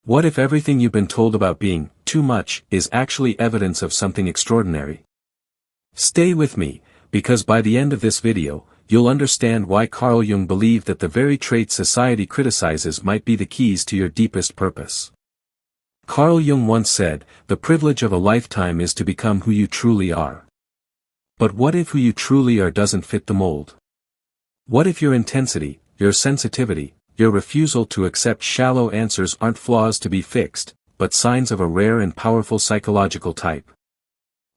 What if everything you've been told about being too much is actually evidence of something extraordinary? Stay with me, because by the end of this video, you'll understand why Carl Jung believed that the very traits society criticizes might be the keys to your deepest purpose. Carl Jung once said, "The privilege of a lifetime is to become who you truly are." But what if who you truly are doesn't fit the mold? What if your intensity, your sensitivity, your refusal to accept shallow answers aren't flaws to be fixed, but signs of a rare and powerful psychological type?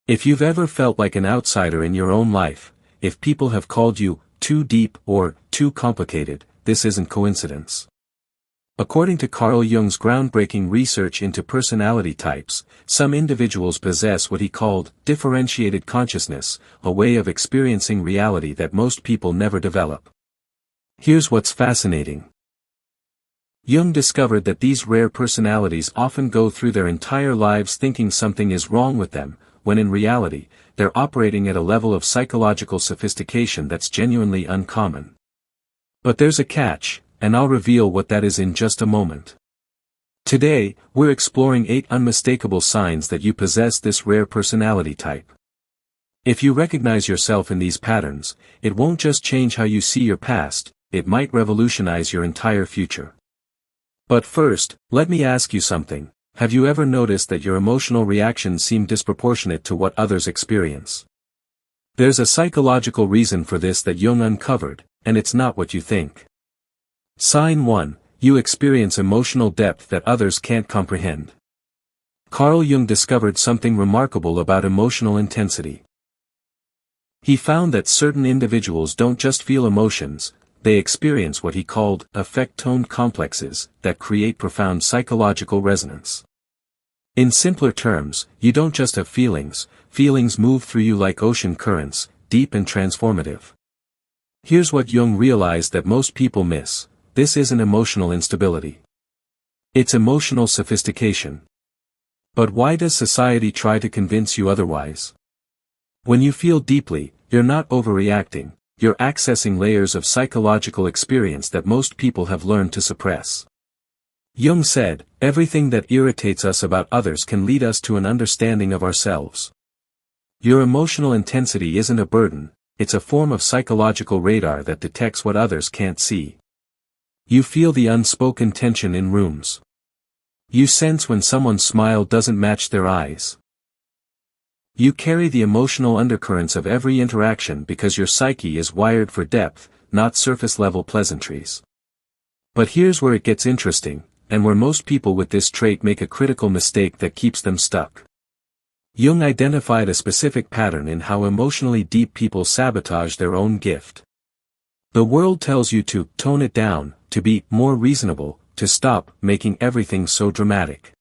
If you've ever felt like an outsider in your own life, if people have called you too deep or too complicated, this isn't coincidence. According to Carl Jung's groundbreaking research into personality types, some individuals possess what he called differentiated consciousness, a way of experiencing reality that most people never develop. Here's what's fascinating. Jung discovered that these rare personalities often go through their entire lives thinking something is wrong with them, when in reality, they're operating at a level of psychological sophistication that's genuinely uncommon. But there's a catch, and I'll reveal what that is in just a moment. Today, we're exploring 8 unmistakable signs that you possess this rare personality type. If you recognize yourself in these patterns, it won't just change how you see your past, it might revolutionize your entire future. But first, let me ask you something. Have you ever noticed that your emotional reactions seem disproportionate to what others experience? There's a psychological reason for this that Jung uncovered, and it's not what you think. Sign 1, you experience emotional depth that others can't comprehend. Carl Jung discovered something remarkable about emotional intensity. He found that certain individuals don't just feel emotions, they experience what he called affect-tone complexes that create profound psychological resonance. In simpler terms, you don't just have feelings, feelings move through you like ocean currents, deep and transformative. Here's what Jung realized that most people miss: this isn't emotional instability. It's emotional sophistication. But why does society try to convince you otherwise? When you feel deeply, you're not overreacting. You're accessing layers of psychological experience that most people have learned to suppress. Jung said, everything that irritates us about others can lead us to an understanding of ourselves. Your emotional intensity isn't a burden, it's a form of psychological radar that detects what others can't see. You feel the unspoken tension in rooms. You sense when someone's smile doesn't match their eyes. You carry the emotional undercurrents of every interaction because your psyche is wired for depth, not surface-level pleasantries. But here's where it gets interesting, and where most people with this trait make a critical mistake that keeps them stuck. Jung identified a specific pattern in how emotionally deep people sabotage their own gift. The world tells you to tone it down, to be more reasonable, to stop making everything so dramatic.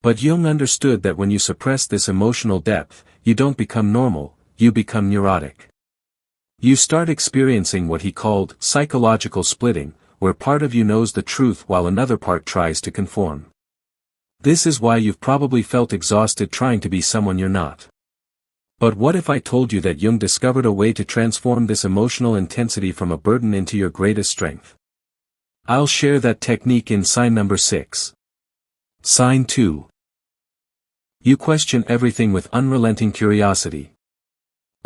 But Jung understood that when you suppress this emotional depth, you don't become normal, you become neurotic. You start experiencing what he called psychological splitting, where part of you knows the truth while another part tries to conform. This is why you've probably felt exhausted trying to be someone you're not. But what if I told you that Jung discovered a way to transform this emotional intensity from a burden into your greatest strength? I'll share that technique in sign number 6. Sign 2. You question everything with unrelenting curiosity.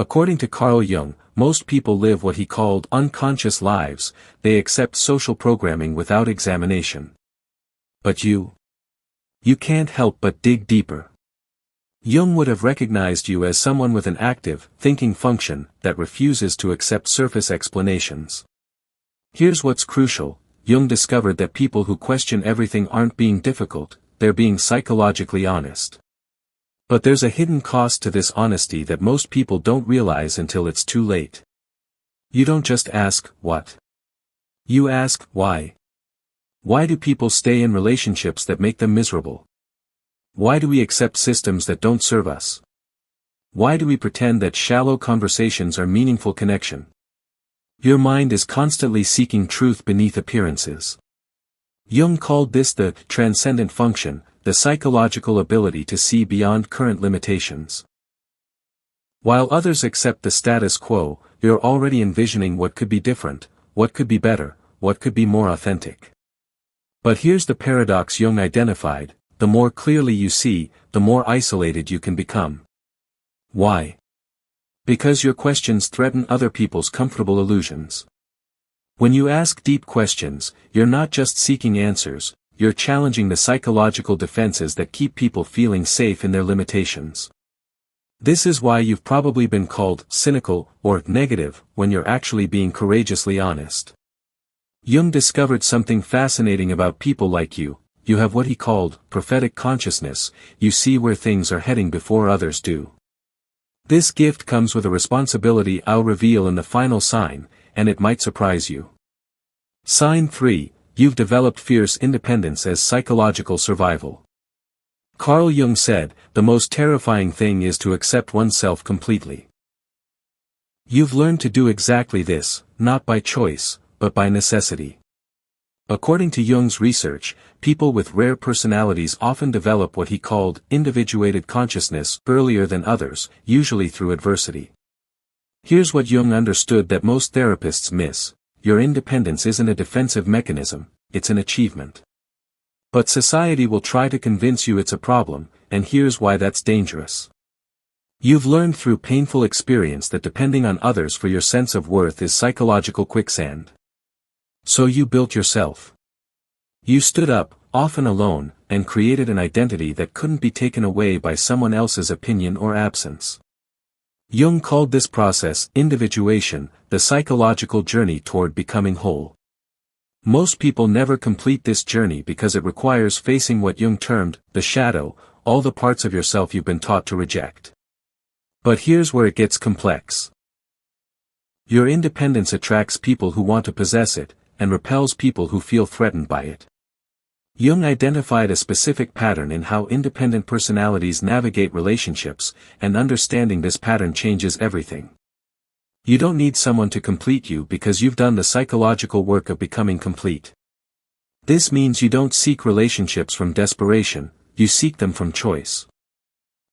According to Carl Jung, most people live what he called unconscious lives, they accept social programming without examination. But you can't help but dig deeper. Jung would have recognized you as someone with an active, thinking function that refuses to accept surface explanations. Here's what's crucial: Jung discovered that people who question everything aren't being difficult, they're being psychologically honest. But there's a hidden cost to this honesty that most people don't realize until it's too late. You don't just ask, what? You ask, why? Why do people stay in relationships that make them miserable? Why do we accept systems that don't serve us? Why do we pretend that shallow conversations are meaningful connection? Your mind is constantly seeking truth beneath appearances. Jung called this the transcendent function, the psychological ability to see beyond current limitations. While others accept the status quo, you're already envisioning what could be different, what could be better, what could be more authentic. But here's the paradox Jung identified: the more clearly you see, the more isolated you can become. Why? Because your questions threaten other people's comfortable illusions. When you ask deep questions, you're not just seeking answers, you're challenging the psychological defenses that keep people feeling safe in their limitations. This is why you've probably been called cynical or negative when you're actually being courageously honest. Jung discovered something fascinating about people like you. You have what he called prophetic consciousness. You see where things are heading before others do. This gift comes with a responsibility I'll reveal in the final sign, and it might surprise you. Sign 3, you've developed fierce independence as psychological survival. Carl Jung said, the most terrifying thing is to accept oneself completely. You've learned to do exactly this, not by choice, but by necessity. According to Jung's research, people with rare personalities often develop what he called individuated consciousness earlier than others, usually through adversity. Here's what Jung understood that most therapists miss: your independence isn't a defensive mechanism, it's an achievement. But society will try to convince you it's a problem, and here's why that's dangerous. You've learned through painful experience that depending on others for your sense of worth is psychological quicksand. So you built yourself. You stood up, often alone, and created an identity that couldn't be taken away by someone else's opinion or absence. Jung called this process individuation, the psychological journey toward becoming whole. Most people never complete this journey because it requires facing what Jung termed the shadow, all the parts of yourself you've been taught to reject. But here's where it gets complex. Your independence attracts people who want to possess it, and repels people who feel threatened by it. Jung identified a specific pattern in how independent personalities navigate relationships, and understanding this pattern changes everything. You don't need someone to complete you because you've done the psychological work of becoming complete. This means you don't seek relationships from desperation, you seek them from choice.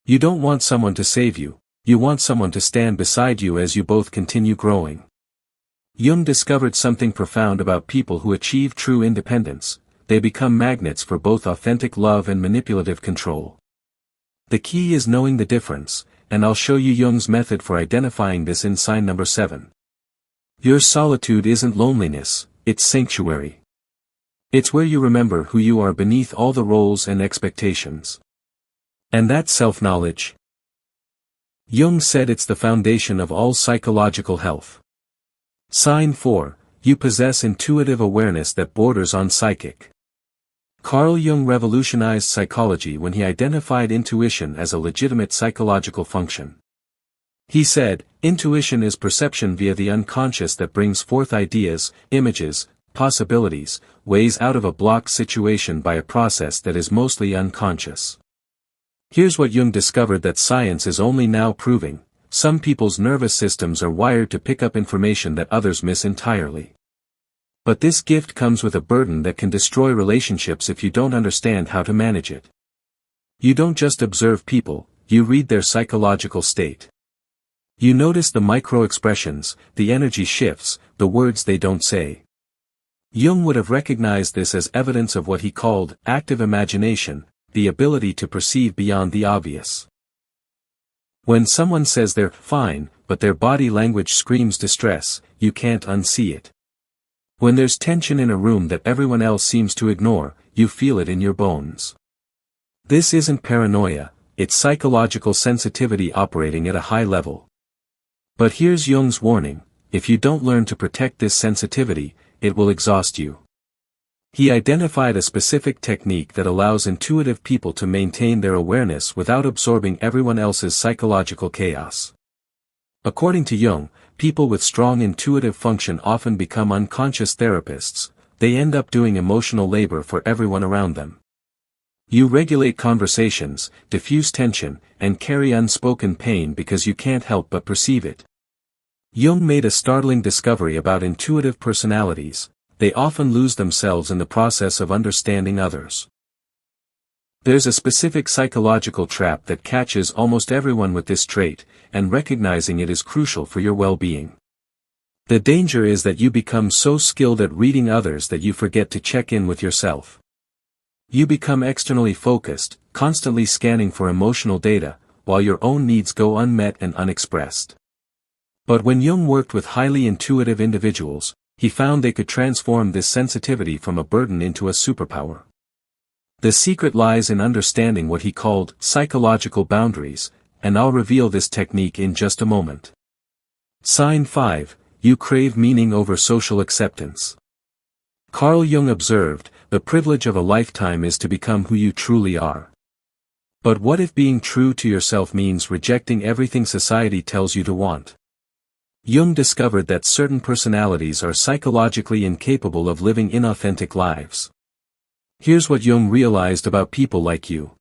You don't want someone to save you, you want someone to stand beside you as you both continue growing. Jung discovered something profound about people who achieve true independence: they become magnets for both authentic love and manipulative control. The key is knowing the difference, and I'll show you Jung's method for identifying this in sign number 7. Your solitude isn't loneliness, it's sanctuary. It's where you remember who you are beneath all the roles and expectations. And that's self-knowledge. Jung said it's the foundation of all psychological health. Sign 4, you possess intuitive awareness that borders on psychic. Carl Jung revolutionized psychology when he identified intuition as a legitimate psychological function. He said, intuition is perception via the unconscious that brings forth ideas, images, possibilities, ways out of a blocked situation by a process that is mostly unconscious. Here's what Jung discovered that science is only now proving: some people's nervous systems are wired to pick up information that others miss entirely. But this gift comes with a burden that can destroy relationships if you don't understand how to manage it. You don't just observe people, you read their psychological state. You notice the micro-expressions, the energy shifts, the words they don't say. Jung would have recognized this as evidence of what he called active imagination, the ability to perceive beyond the obvious. When someone says they're fine, but their body language screams distress, you can't unsee it. When there's tension in a room that everyone else seems to ignore, you feel it in your bones. This isn't paranoia, it's psychological sensitivity operating at a high level. But here's Jung's warning: if you don't learn to protect this sensitivity, it will exhaust you. He identified a specific technique that allows intuitive people to maintain their awareness without absorbing everyone else's psychological chaos. According to Jung, people with strong intuitive function often become unconscious therapists. They end up doing emotional labor for everyone around them. You regulate conversations, diffuse tension, and carry unspoken pain because you can't help but perceive it. Jung made a startling discovery about intuitive personalities: they often lose themselves in the process of understanding others. There's a specific psychological trap that catches almost everyone with this trait, and recognizing it is crucial for your well-being. The danger is that you become so skilled at reading others that you forget to check in with yourself. You become externally focused, constantly scanning for emotional data, while your own needs go unmet and unexpressed. But when Jung worked with highly intuitive individuals, he found they could transform this sensitivity from a burden into a superpower. The secret lies in understanding what he called psychological boundaries, and I'll reveal this technique in just a moment. Sign 5, you crave meaning over social acceptance. Carl Jung observed, the privilege of a lifetime is to become who you truly are. But what if being true to yourself means rejecting everything society tells you to want? Jung discovered that certain personalities are psychologically incapable of living inauthentic lives. Here's what Jung realized about people like you.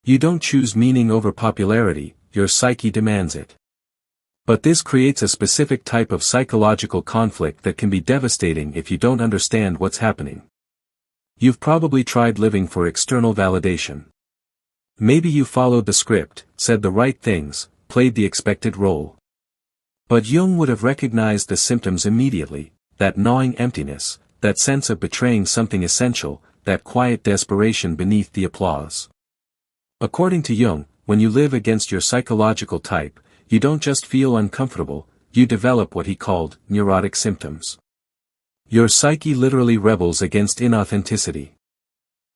You don't choose meaning over popularity, your psyche demands it. But this creates a specific type of psychological conflict that can be devastating if you don't understand what's happening. You've probably tried living for external validation. Maybe you followed the script, said the right things, played the expected role. But Jung would have recognized the symptoms immediately, that gnawing emptiness, that sense of betraying something essential, that quiet desperation beneath the applause. According to Jung, when you live against your psychological type, you don't just feel uncomfortable, you develop what he called neurotic symptoms. Your psyche literally rebels against inauthenticity.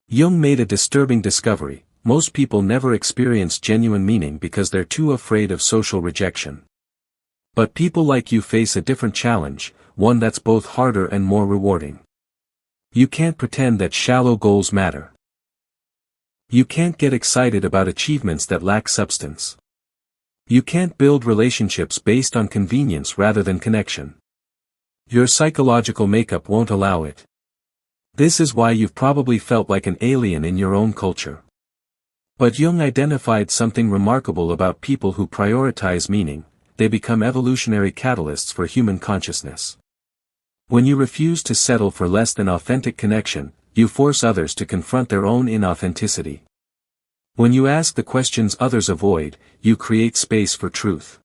Jung made a disturbing discovery: most people never experience genuine meaning because they're too afraid of social rejection. But people like you face a different challenge, one that's both harder and more rewarding. You can't pretend that shallow goals matter. You can't get excited about achievements that lack substance. You can't build relationships based on convenience rather than connection. Your psychological makeup won't allow it. This is why you've probably felt like an alien in your own culture. But Jung identified something remarkable about people who prioritize meaning: they become evolutionary catalysts for human consciousness. When you refuse to settle for less than authentic connection, you force others to confront their own inauthenticity. When you ask the questions others avoid, you create space for truth.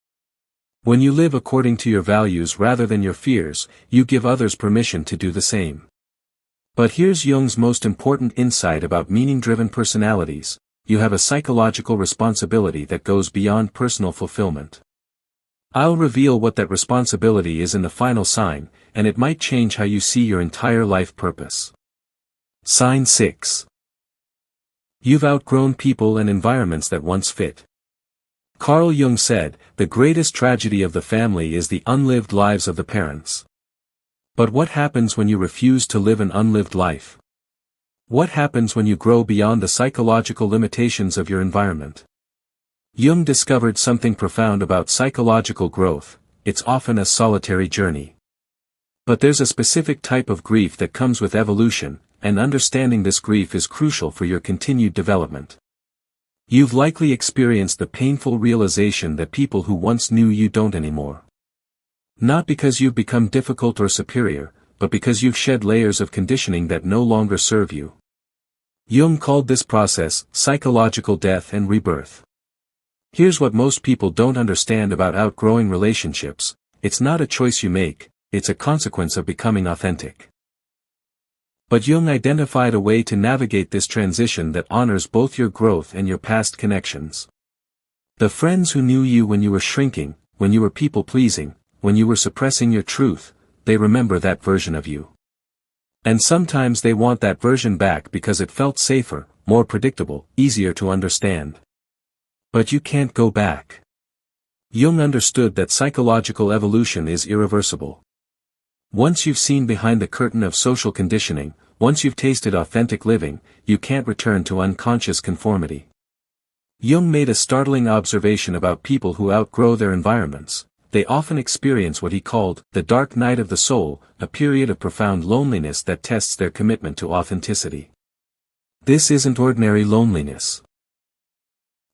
When you live according to your values rather than your fears, you give others permission to do the same. But here's Jung's most important insight about meaning-driven personalities: you have a psychological responsibility that goes beyond personal fulfillment. I'll reveal what that responsibility is in the final sign, and it might change how you see your entire life purpose. Sign 6. You've outgrown people and environments that once fit. Carl Jung said, the greatest tragedy of the family is the unlived lives of the parents. But what happens when you refuse to live an unlived life? What happens when you grow beyond the psychological limitations of your environment? Jung discovered something profound about psychological growth: it's often a solitary journey. But there's a specific type of grief that comes with evolution, and understanding this grief is crucial for your continued development. You've likely experienced the painful realization that people who once knew you don't anymore. Not because you've become difficult or superior, but because you've shed layers of conditioning that no longer serve you. Jung called this process psychological death and rebirth. Here's what most people don't understand about outgrowing relationships: it's not a choice you make, it's a consequence of becoming authentic. But Jung identified a way to navigate this transition that honors both your growth and your past connections. The friends who knew you when you were shrinking, when you were people-pleasing, when you were suppressing your truth, they remember that version of you. And sometimes they want that version back because it felt safer, more predictable, easier to understand. But you can't go back. Jung understood that psychological evolution is irreversible. Once you've seen behind the curtain of social conditioning, once you've tasted authentic living, you can't return to unconscious conformity. Jung made a startling observation about people who outgrow their environments: they often experience what he called the dark night of the soul, a period of profound loneliness that tests their commitment to authenticity. This isn't ordinary loneliness.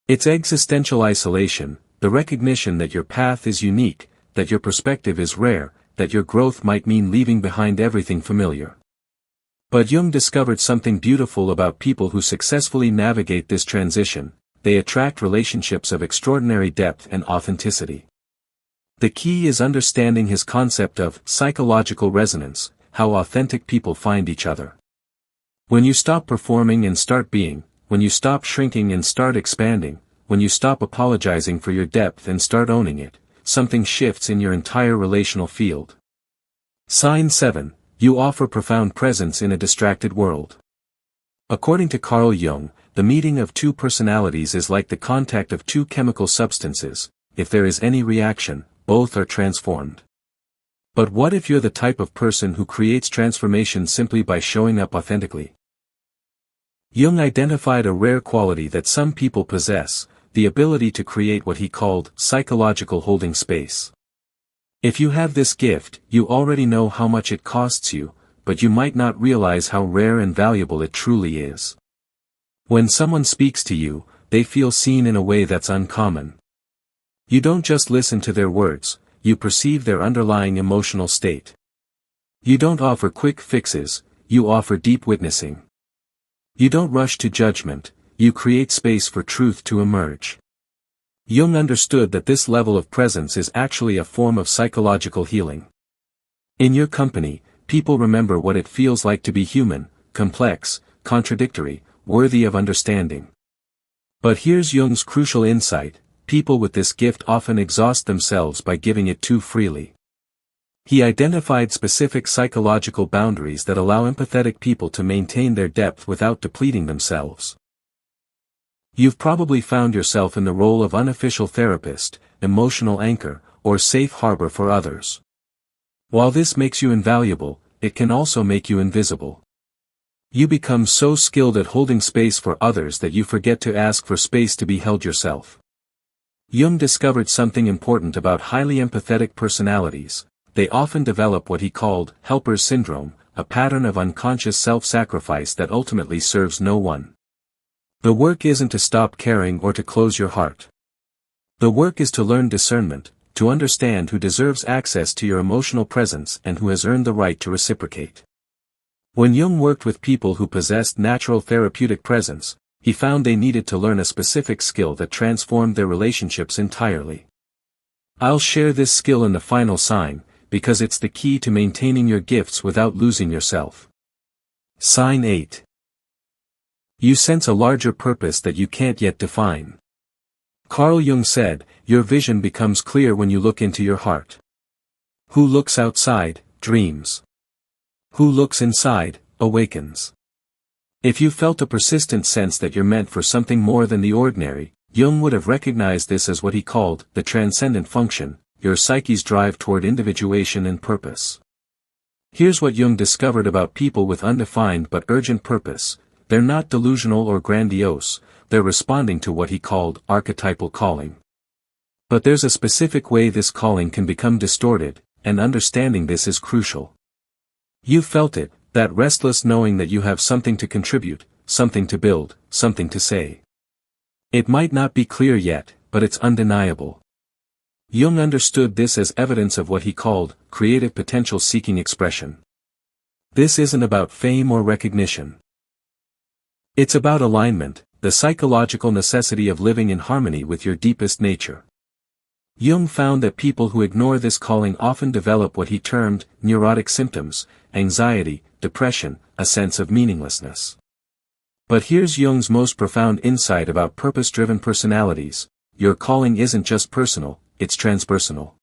It's existential isolation, the recognition that your path is unique, that your perspective is rare, that your growth might mean leaving behind everything familiar. But Jung discovered something beautiful about people who successfully navigate this transition: they attract relationships of extraordinary depth and authenticity. The key is understanding his concept of psychological resonance, how authentic people find each other. When you stop performing and start being, when you stop shrinking and start expanding, when you stop apologizing for your depth and start owning it, something shifts in your entire relational field. Sign 7. You offer profound presence in a distracted world. According to Carl Jung, the meeting of two personalities is like the contact of two chemical substances. If there is any reaction, both are transformed. But what if you're the type of person who creates transformation simply by showing up authentically? Jung identified a rare quality that some people possess, the ability to create what he called psychological holding space. If you have this gift, you already know how much it costs you, but you might not realize how rare and valuable it truly is. When someone speaks to you, they feel seen in a way that's uncommon. You don't just listen to their words, you perceive their underlying emotional state. You don't offer quick fixes, you offer deep witnessing. You don't rush to judgment, you create space for truth to emerge. Jung understood that this level of presence is actually a form of psychological healing. In your company, people remember what it feels like to be human, complex, contradictory, worthy of understanding. But here's Jung's crucial insight: people with this gift often exhaust themselves by giving it too freely. He identified specific psychological boundaries that allow empathetic people to maintain their depth without depleting themselves. You've probably found yourself in the role of unofficial therapist, emotional anchor, or safe harbor for others. While this makes you invaluable, it can also make you invisible. You become so skilled at holding space for others that you forget to ask for space to be held yourself. Jung discovered something important about highly empathetic personalities. They often develop what he called helper's syndrome, a pattern of unconscious self-sacrifice that ultimately serves no one. The work isn't to stop caring or to close your heart. The work is to learn discernment, to understand who deserves access to your emotional presence and who has earned the right to reciprocate. When Jung worked with people who possessed natural therapeutic presence, he found they needed to learn a specific skill that transformed their relationships entirely. I'll share this skill in the final sign, because it's the key to maintaining your gifts without losing yourself. Sign 8. You sense a larger purpose that you can't yet define. Carl Jung said, your vision becomes clear when you look into your heart. Who looks outside, dreams. Who looks inside, awakens. If you felt a persistent sense that you're meant for something more than the ordinary, Jung would have recognized this as what he called the transcendent function, your psyche's drive toward individuation and purpose. Here's what Jung discovered about people with undefined but urgent purpose: they're not delusional or grandiose, they're responding to what he called archetypal calling. But there's a specific way this calling can become distorted, and understanding this is crucial. You felt it, that restless knowing that you have something to contribute, something to build, something to say. It might not be clear yet, but it's undeniable. Jung understood this as evidence of what he called creative potential seeking expression. This isn't about fame or recognition. It's about alignment, the psychological necessity of living in harmony with your deepest nature. Jung found that people who ignore this calling often develop what he termed neurotic symptoms: anxiety, depression, a sense of meaninglessness. But here's Jung's most profound insight about purpose-driven personalities: your calling isn't just personal, it's transpersonal.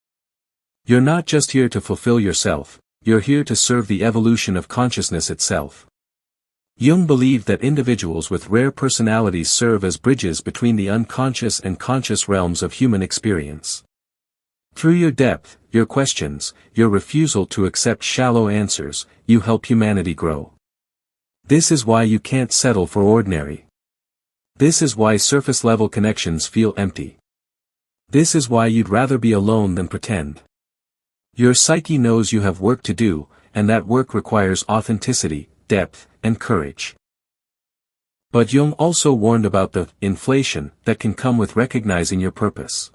You're not just here to fulfill yourself, you're here to serve the evolution of consciousness itself. Jung believed that individuals with rare personalities serve as bridges between the unconscious and conscious realms of human experience. Through your depth, your questions, your refusal to accept shallow answers, you help humanity grow. This is why you can't settle for ordinary. This is why surface-level connections feel empty. This is why you'd rather be alone than pretend. Your psyche knows you have work to do, and that work requires authenticity, depth, and courage. But Jung also warned about the inflation that can come with recognizing your purpose.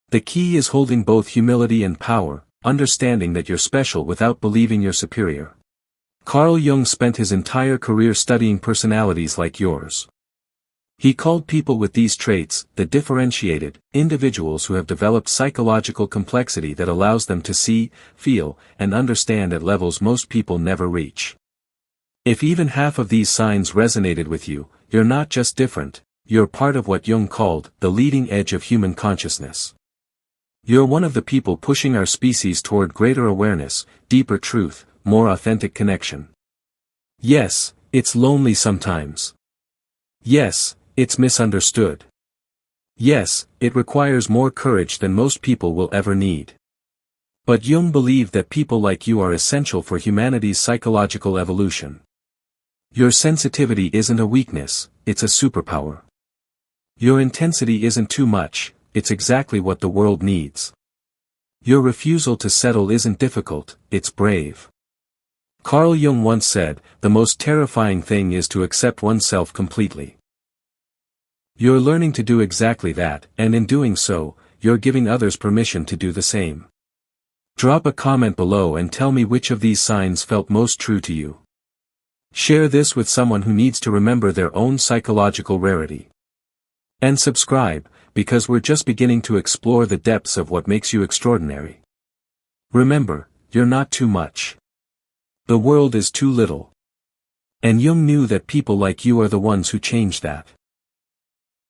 The key is holding both humility and power, understanding that you're special without believing you're superior. Carl Jung spent his entire career studying personalities like yours. He called people with these traits the differentiated, individuals who have developed psychological complexity that allows them to see, feel, and understand at levels most people never reach. If even half of these signs resonated with you, you're not just different, you're part of what Jung called the leading edge of human consciousness. You're one of the people pushing our species toward greater awareness, deeper truth, more authentic connection. Yes, it's lonely sometimes. Yes, it's misunderstood. Yes, it requires more courage than most people will ever need. But Jung believed that people like you are essential for humanity's psychological evolution. Your sensitivity isn't a weakness, it's a superpower. Your intensity isn't too much, it's exactly what the world needs. Your refusal to settle isn't difficult, it's brave. Carl Jung once said, the most terrifying thing is to accept oneself completely. You're learning to do exactly that, and in doing so, you're giving others permission to do the same. Drop a comment below and tell me which of these signs felt most true to you. Share this with someone who needs to remember their own psychological rarity. And subscribe, because we're just beginning to explore the depths of what makes you extraordinary. Remember, you're not too much. The world is too little. And Jung knew that people like you are the ones who change that.